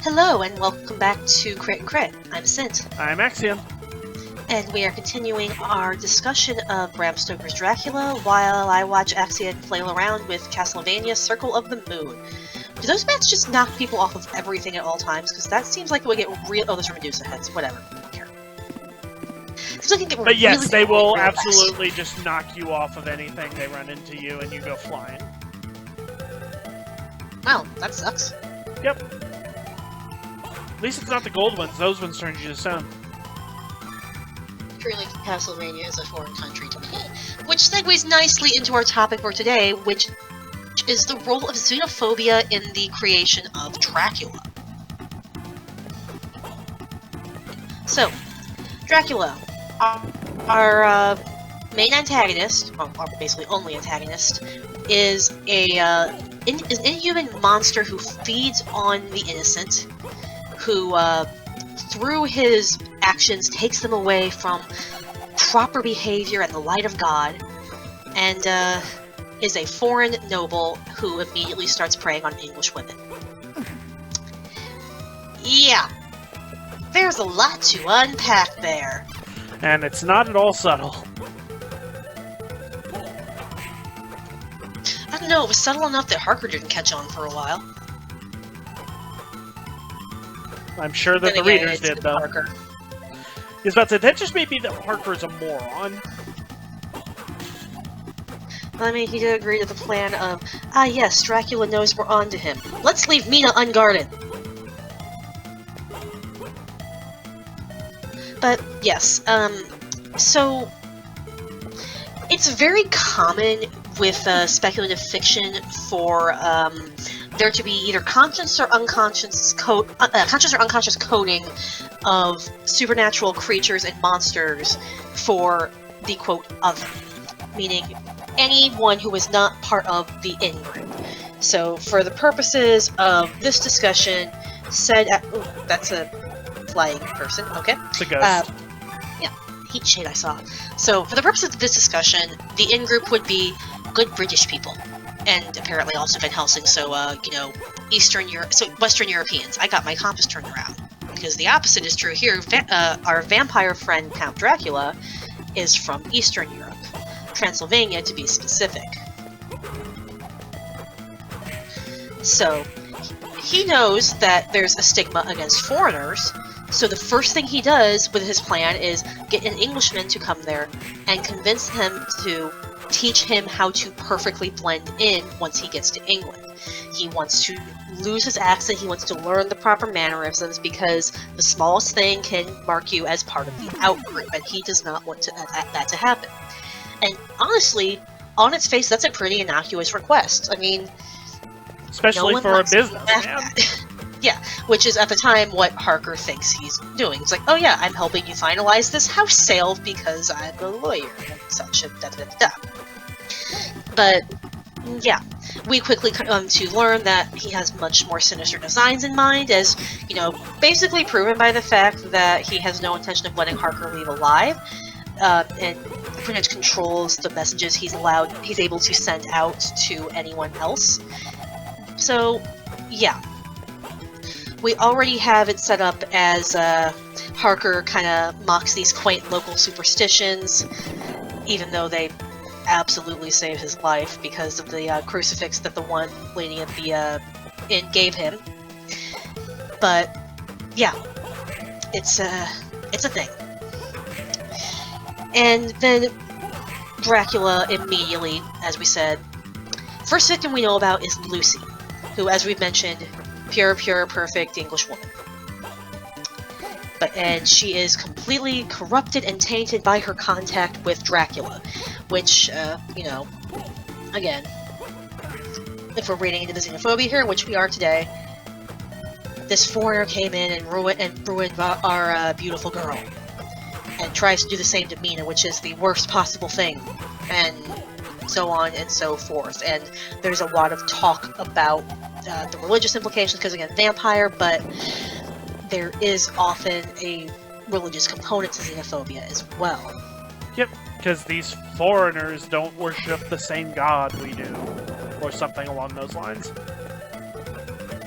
Hello and welcome back to Crit and Crit. I'm Scint. I'm Axion. And we are continuing our discussion of Bram Stoker's Dracula while I watch Axion flail around with Castlevania Circle of the Moon. Do those bats just knock people off of everything at all times? Because that seems like it would get real. Oh, those are Medusa Heads. Whatever. I don't care. Seems like it get But yes, really they will real absolutely just knock you off of anything they run into you and you go flying. Wow, that sucks. Yep. At least it's not the gold ones. Those ones turn you to stone. Truly, Castlevania is a foreign country to me. Which segues nicely into our topic for today, which is the role of xenophobia in the creation of Dracula. So, Dracula, our main antagonist, or basically only antagonist, is an inhuman monster who feeds on the innocent, who, through his actions, takes them away from proper behavior and the light of God, and is a foreign noble who immediately starts preying on English women. Yeah, there's a lot to unpack there. And it's not at all subtle. I don't know, it was subtle enough that Harker didn't catch on for a while. I'm sure that Then the again, readers it's did, though. Harker. I was about to say, that just may be that Harker is a moron. I mean, he did agree to the plan of, yes, Dracula knows we're onto him. Let's leave Mina unguarded. But, yes, so, it's very common with speculative fiction for, there to be either conscious or unconscious coding of supernatural creatures and monsters for the, quote, other. Meaning, anyone who is not part of the in-group. So, for the purposes of this discussion, ooh, that's a flying person, okay. It's a ghost. Yeah, heat shade I saw. So, for the purposes of this discussion, the in-group would be good British people. And apparently also Van Helsing, so, you know, Western Europeans. I got my compass turned around. Because the opposite is true here. Our vampire friend, Count Dracula, is from Eastern Europe. Transylvania, to be specific. So, he knows that there's a stigma against foreigners, so the first thing he does with his plan is get an Englishman to come there and convince him to teach him how to perfectly blend in once he gets to England. He wants to lose his accent, he wants to learn the proper mannerisms, because the smallest thing can mark you as part of the outgroup, and he does not want that to happen. And honestly, on its face, that's a pretty innocuous request. I mean, Especially for a business, man. Yeah, which is at the time what Harker thinks he's doing. It's like, oh yeah, I'm helping you finalize this house sale because I'm a lawyer and such and da-da-da-da. But, yeah, we quickly come to learn that he has much more sinister designs in mind, as, you know, basically proven by the fact that he has no intention of letting Harker leave alive, and pretty much controls the messages he's able to send out to anyone else. So, yeah. We already have it set up as Harker kind of mocks these quaint local superstitions, even though they absolutely saved his life because of the crucifix that the one lady at the inn gave him. But yeah, it's a thing. And then Dracula immediately, as we said, first victim we know about is Lucy, who, as we've mentioned, pure, perfect English woman. And she is completely corrupted and tainted by her contact with Dracula, which, you know, again, if we're reading into the xenophobia here, which we are today, this foreigner came in and ruined our beautiful girl, and tries to do the same to Mina, which is the worst possible thing, and so on and so forth. And there's a lot of talk about the religious implications, because again, vampire, but there is often a religious component to xenophobia as well. Yep, because these foreigners don't worship the same god we do, or something along those lines.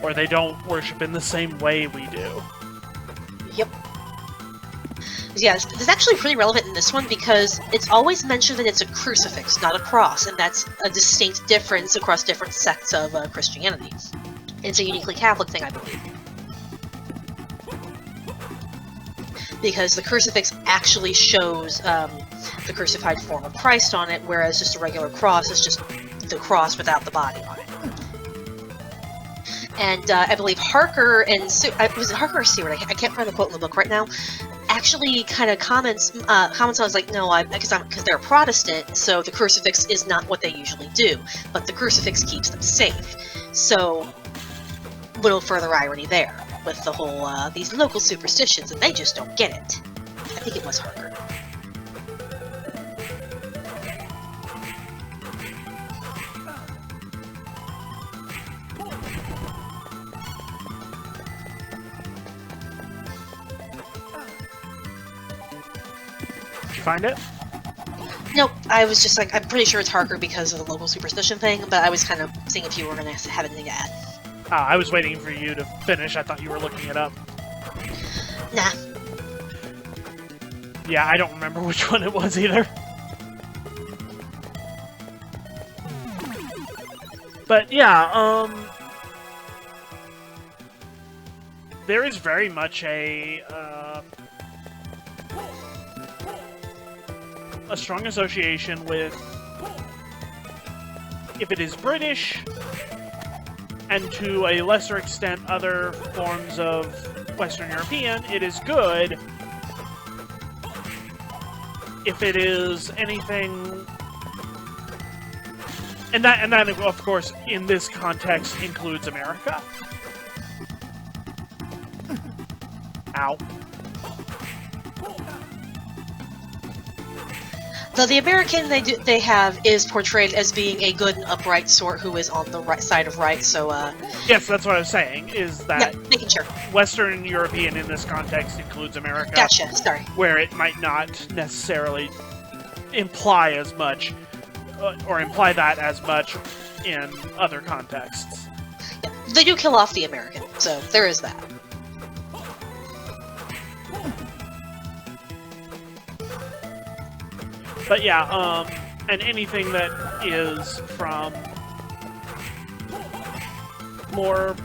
Or they don't worship in the same way we do. Yep. Yeah, this is actually pretty relevant in this one because it's always mentioned that it's a crucifix, not a cross, and that's a distinct difference across different sects of Christianity. It's a uniquely Catholic thing, I believe. Because the crucifix actually shows the crucified form of Christ on it, whereas just a regular cross is just the cross without the body on it. And I believe Harker and was it Harker or Seward? I can't find the quote in the book right now. Actually, kind of comments on was like, no, because they're a Protestant, so the crucifix is not what they usually do, but the crucifix keeps them safe. So, little further irony there with the whole these local superstitions, and they just don't get it. I think it was Harker. Find it? Nope, I was just like, I'm pretty sure it's Harker because of the local superstition thing, but I was kind of seeing if you were going to have anything to add. I was waiting for you to finish. I thought you were looking it up. Nah. Yeah, I don't remember which one it was either. But yeah, there is very much a strong association with, if it is British, and to a lesser extent other forms of Western European, it is good. If it is anything, and that of course in this context includes America. Ow. Though the American they have is portrayed as being a good and upright sort who is on the right side of right, so yes, that's what I was saying, is that yeah, making sure. Western European in this context includes America. Gotcha, sorry. Where it might not necessarily imply as much, or imply that as much in other contexts. Yeah, they do kill off the American, so there is that. But yeah, and anything that is from more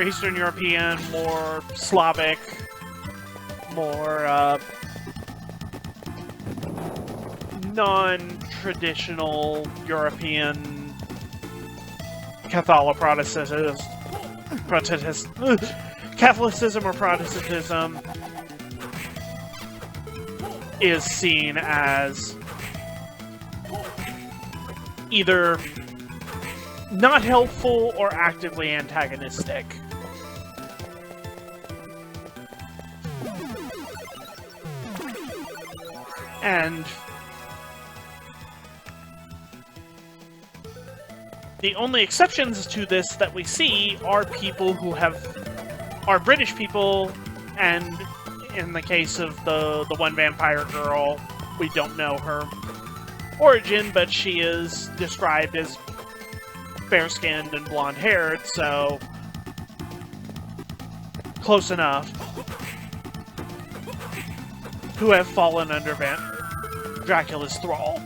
Eastern European, more Slavic, more non-traditional European Catholicism or Protestantism is seen as either not helpful or actively antagonistic. And the only exceptions to this that we see are people who are British people, and in the case of the one vampire girl, we don't know her origin, but she is described as fair-skinned and blonde-haired, so close enough, who have fallen under Dracula's thrall.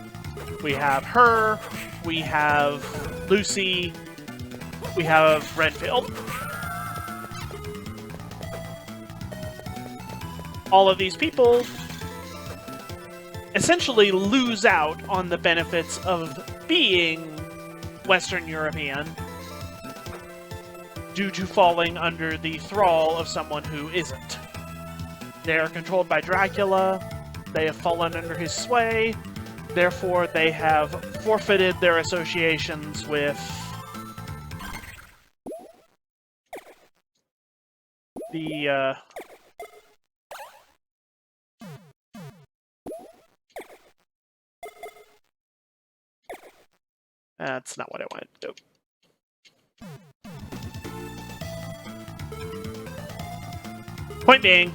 We have her, we have Lucy, we have Redfield. All of these people essentially lose out on the benefits of being Western European due to falling under the thrall of someone who isn't. They are controlled by Dracula, they have fallen under his sway, therefore they have forfeited their associations with the that's not what I wanted to do. Point being,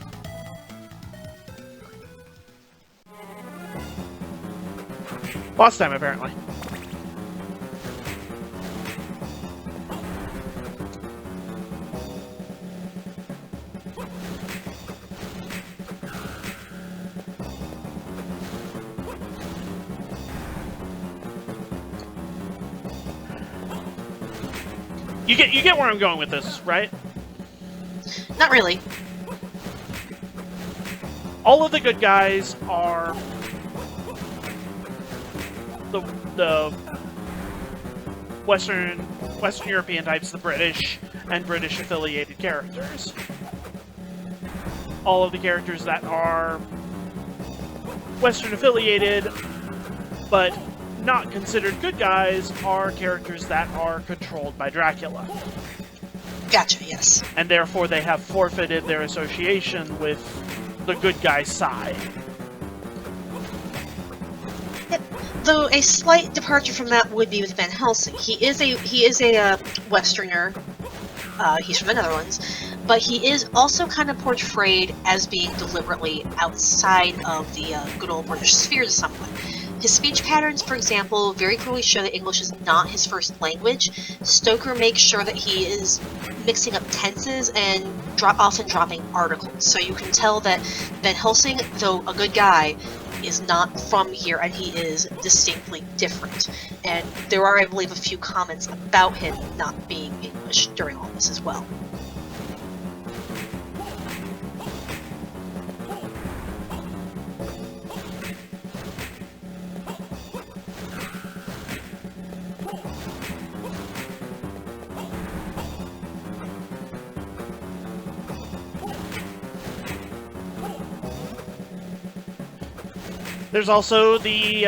boss time apparently. You get where I'm going with this, right? Not really. All of the good guys are the Western European types, the British and British affiliated characters. All of the characters that are Western affiliated but not considered good guys are characters that are controlled by Dracula. Gotcha, yes. And therefore they have forfeited their association with the good guy side. Though a slight departure from that would be with Van Helsing. He is a Westerner. He's from the Netherlands, but he is also kind of portrayed as being deliberately outside of the good old British sphere somewhat. His speech patterns, for example, very clearly show that English is not his first language. Stoker makes sure that he is mixing up tenses and often dropping articles. So you can tell that Van Helsing, though a good guy, is not from here, and he is distinctly different. And there are, I believe, a few comments about him not being English during all this as well. There's also the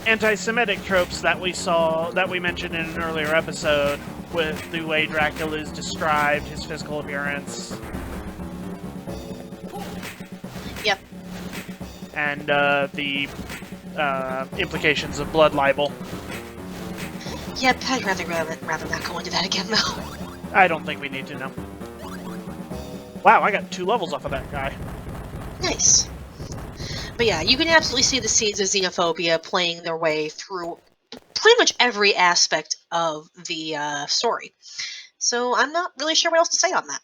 anti-Semitic tropes that we mentioned in an earlier episode, with the way Dracula is described, his physical appearance. Yep. And the implications of blood libel. Yep, I'd rather not go into that again, though. I don't think we need to know. Wow, I got 2 levels off of that guy. Nice. But yeah, you can absolutely see the seeds of xenophobia playing their way through pretty much every aspect of the story. So I'm not really sure what else to say on that.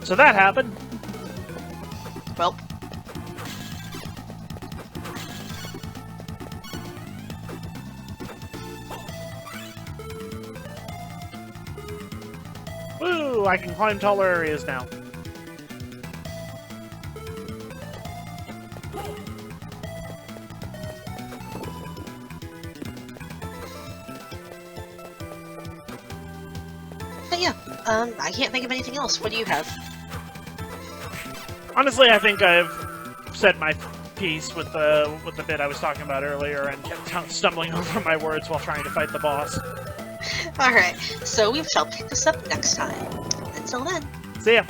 So that happened. Well. Woo! I can climb taller areas now. But yeah, I can't think of anything else. What do you have? Honestly, I think I've said my piece with the bit I was talking about earlier and kept stumbling over my words while trying to fight the boss. Alright, so we shall pick this up next time. Until then. See ya!